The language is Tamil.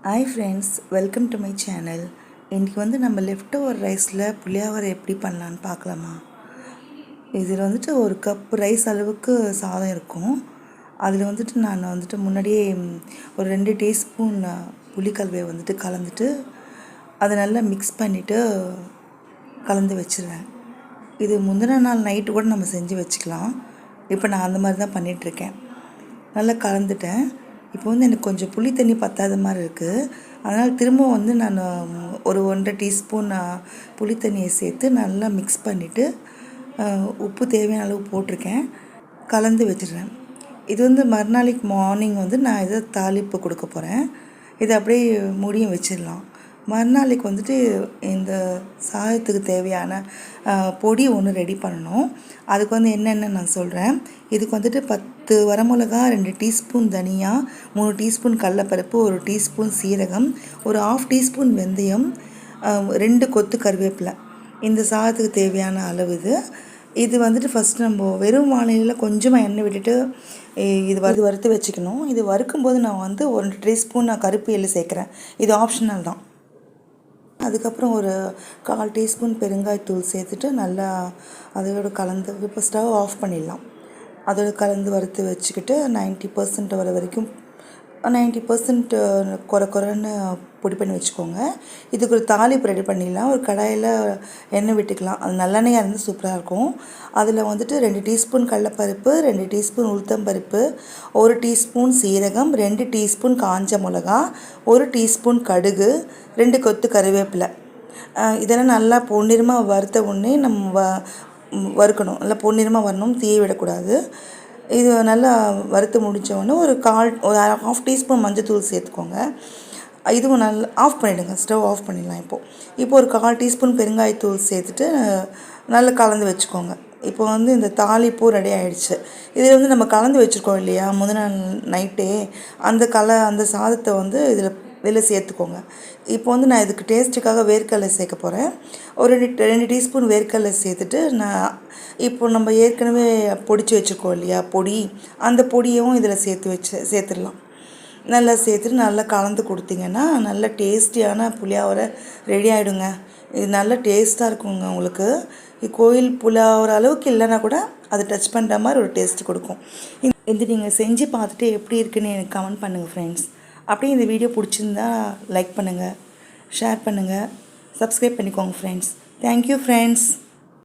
Hi friends, welcome to my channel. இன்றைக்கி நம்ம லெஃப்ட் ஓவர் ரைஸில் புளியோதரை எப்படி பண்ணலான்னு பார்க்கலாமா. இதில் ஒரு கப் ரைஸ் அளவுக்கு சாதம் இருக்கும். அதில் நான் முன்னாடியே ஒரு 2 டீஸ்பூன் புளிக்கல்வையை கலந்துட்டு அதை நல்லா மிக்ஸ் பண்ணிவிட்டு கலந்து வச்சுருவேன். இது முந்தின நாள் நைட்டு கூட நம்ம செஞ்சு வச்சுக்கலாம். இப்போ நான் அந்த மாதிரி தான் பண்ணிகிட்ருக்கேன். நல்லா கலந்துட்டேன். இப்போ எனக்கு கொஞ்சம் புளி தண்ணி பத்தாத மாதிரி இருக்குது. அதனால் திரும்ப நான் ஒரு 1.5 டீஸ்பூன் புளி தண்ணியை சேர்த்து நல்லா மிக்ஸ் பண்ணிவிட்டு உப்பு தேவையான அளவு போட்டிருக்கேன். கலந்து வச்சிடுறேன். இது மறுநாளைக்கு மார்னிங் நான் இதை தாளிப்பு கொடுக்க போகிறேன். இதை அப்படியே மூடியும் வச்சிடலாம். மறுநாளைக்கு இந்த சாதத்துக்கு தேவையான பொடி ஒன்று ரெடி பண்ணணும். அதுக்கு என்னென்ன நான் சொல்கிறேன். இதுக்கு 10 வரமிளகா, 2 டீஸ்பூன் தனியா, 3 டீஸ்பூன் கடலைப்பருப்பு, 1 டீஸ்பூன் சீரகம், ஒரு 1/2 டீஸ்பூன் வெந்தயம், 2 கொத்து கருவேப்பிலை. இந்த சாதத்துக்கு தேவையான அளவு இது ஃபஸ்ட் நம்ம வெறும் வானிலையில் கொஞ்சமாக எண்ணெய் விட்டுட்டு இது வறுத்து வச்சுக்கணும். இது வறுக்கும்போது நான் 1 டீஸ்பூன் கருப்பு எள்ளு சேர்க்குறேன். இது ஆப்ஷனல் தான். அதுக்கப்புறம் ஒரு 1/4 டீஸ்பூன் பெருங்காயத்தூள் சேர்த்துட்டு நல்லா அதோடு கலந்து இப்போ ஸ்டவ் ஆஃப் பண்ணிடலாம். அதோடு கலந்து வறுத்து வச்சுக்கிட்டு 90% வர வரைக்கும் 90% குறைன்னு பொடி பண்ணி வச்சுக்கோங்க. இதுக்கு ஒரு தாளிப்பு ரெடி பண்ணிடலாம். ஒரு கடாயில் எண்ணெய் விட்டுக்கலாம். அது நல்லெண்ணெயாக இருந்தால் சூப்பராக இருக்கும். அதில் 2 டீஸ்பூன் கடலைப்பருப்பு, 2 டீஸ்பூன் உளுத்தம்பருப்பு, 1 டீஸ்பூன் சீரகம், 2 டீஸ்பூன் காஞ்ச மிளகா, 1 டீஸ்பூன் கடுகு, 2 கொத்து கருவேப்பிலை. இதெல்லாம் நல்லா பொன்னிறமாக வறுத்த உடனே நம்ம வறுக்கணும். நல்லா பொன்னிறமாக வரணும், தீய விடக்கூடாது. இது நல்லா வறுத்து முடித்தோடனே ஒரு 1/2 டீஸ்பூன் மஞ்சத்தூள் சேர்த்துக்கோங்க. இதுவும் நல்லா ஆஃப் பண்ணிவிடுங்க. ஸ்டவ் ஆஃப் பண்ணிடலாம். இப்போ ஒரு 1/4 டீஸ்பூன் பெருங்காயத்தூள் சேர்த்துட்டு நல்லா கலந்து வச்சுக்கோங்க. இப்போ இந்த தாளிப்பூ ரெடி ஆகிடுச்சு. இதில் நம்ம கலந்து வச்சுருக்கோம் இல்லையா, முதல் நைட்டே அந்த சாதத்தை இதில் சேர்த்துக்கோங்க. இப்போ நான் இதுக்கு டேஸ்ட்டுக்காக வேர்க்கடலை சேர்க்க போகிறேன். ஒரு 2 டீஸ்பூன் வேர்க்கடலை சேர்த்துட்டு இப்போ நம்ம ஏற்கனவே பொடிச்சு வச்சுருக்கோம் இல்லையா பொடி, அந்த பொடியும் இதில் சேர்த்துடலாம். நல்லா சேர்த்துட்டு நல்லா கலந்து கொடுத்தீங்கன்னா நல்ல டேஸ்டியான புளியோதரை ரெடி ஆகிடுங்க. இது நல்ல டேஸ்ட்டாக இருக்குங்க. உங்களுக்கு கோயில் புளியோதரை அளவுக்கு இல்லைன்னா கூட அதை டச் பண்ணுற மாதிரி ஒரு டேஸ்ட் கொடுக்கும். இது நீங்கள் செஞ்சு பார்த்துட்டு எப்படி இருக்குன்னு எனக்கு கமெண்ட் பண்ணுங்கள் ஃப்ரெண்ட்ஸ். அப்படியே இந்த வீடியோ பிடிச்சிருந்தா லைக் பண்ணுங்கள், ஷேர் பண்ணுங்கள், சப்ஸ்கிரைப் பண்ணிக்கோங்க ஃப்ரெண்ட்ஸ். Thank you friends.